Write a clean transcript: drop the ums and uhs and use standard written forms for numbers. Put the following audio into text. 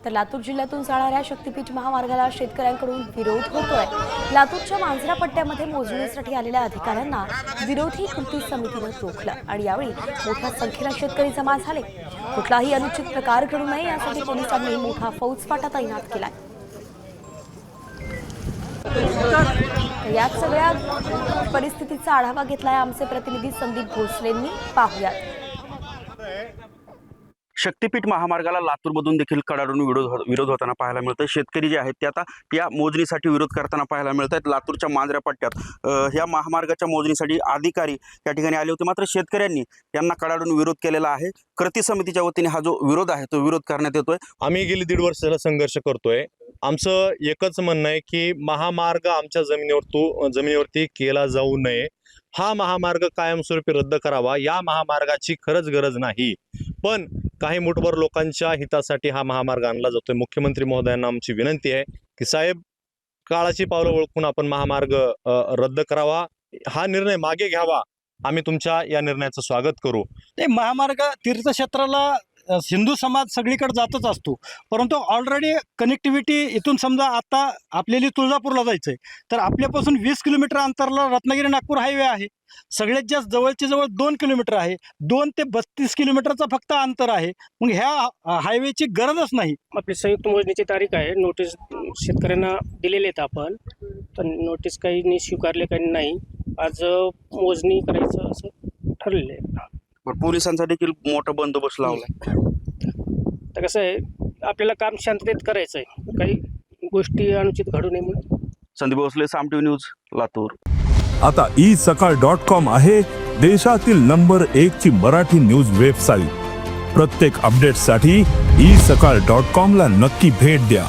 तर लातूर जिल्ह्यातून जाणाऱ्या शक्तीपीठ महामार्गाला शेतकऱ्यांकडून विरोध होतोय। लातूरच्या मांजरा पट्ट्यामध्ये मोजणीसाठी आलेल्या अधिकाऱ्यांना विरोधी कृती समितीने रोखलं आणि यावेळी मोठ्या संख्येने शेतकरी जमा झाले। कुठलाही अनुचित प्रकार घडू नये यासाठी पोलिसांनी मोठा फौजफाटा तैनात केलाय। या सगळ्या परिस्थितीचा आढावा घेतलाय आमचे प्रतिनिधी संदीप भोसलेंनी। पाहूयात। शक्तीपीठ महामार्गाला लातूरमधून देखील कडाडून विरोध होताना पाहायला मिळतोय। शेतकरी जे आहेत ते आता या मोजणीसाठी विरोध करताना पाहायला मिळत आहेत। लातूरच्या मांजरा पट्ट्यात या महामार्गाच्या मोजणीसाठी अधिकारी या ठिकाणी आले होते, मात्र शेतकऱ्यांनी यांना कडाडून विरोध केलेला आहे। कृती समितीच्या वतीने हा जो विरोध आहे तो विरोध करण्यात येतोय। आम्ही गेली 1.5 वर्षाला संघर्ष करतोय। आमचं एकच म्हणणं आहे की महामार्ग आमच्या जमिनीवरती केला जाऊ नये। हा महामार्ग कायमस्वरूपी रद्द करावा। या महामार्गाची खरंच गरज नाही, पण काही मुठभर लोकांच्या हितासाठी हा महामार्ग आणला जातोय। मुख्यमंत्री महोदयांना आमची विनंती आहे की साहेब, काळाची पावलं ओळखून आपण महामार्ग रद्द करावा, हा निर्णय मागे घ्यावा। आम्ही तुमच्या या निर्णयाचं स्वागत करू। ते महामार्ग तीर्थक्षेत्राला हिंदू समाज सगळीकडे जातच असतो, परंतु ऑलरेडी कनेक्टिव्हिटी इथून समजा आता आपल्याला तुळजापूरला जायचंय तर आपल्यापासून 20 किलोमीटर अंतराला रत्नागिरी नागपूर हायवे आहे। सगळ्यात जास्त जवळचे जवळ 2 किलोमीटर आहे। 2 ते 32 किलोमीटरचा फक्त अंतर आहे। मग ह्या हायवेची गरजच नाही। आपली संयुक्त मोजणीची तारीख आहे। नोटीस शेतकऱ्यांना दिलेले आहेत आपण, तर नोटीस काही स्वीकारले काही नाही। आज मोजणी करायचं असं ठरलेलं आहे। पोलिसांचा देखील मोठा बंदोबस्त लावलाय। तर कसं आहे, आपल्याला काम शांततेत करायचं आहे, काही गोष्टी अनुचित घडू नये म्हणून। संदीप भोसले, साम टीव्ही न्यूज, लातूर। आता isakal.com आहे देशातील नंबर 1 ची मराठी न्यूज वेबसाईट। प्रत्येक अपडेटसाठी isakal.com ला नक्की भेट द्या।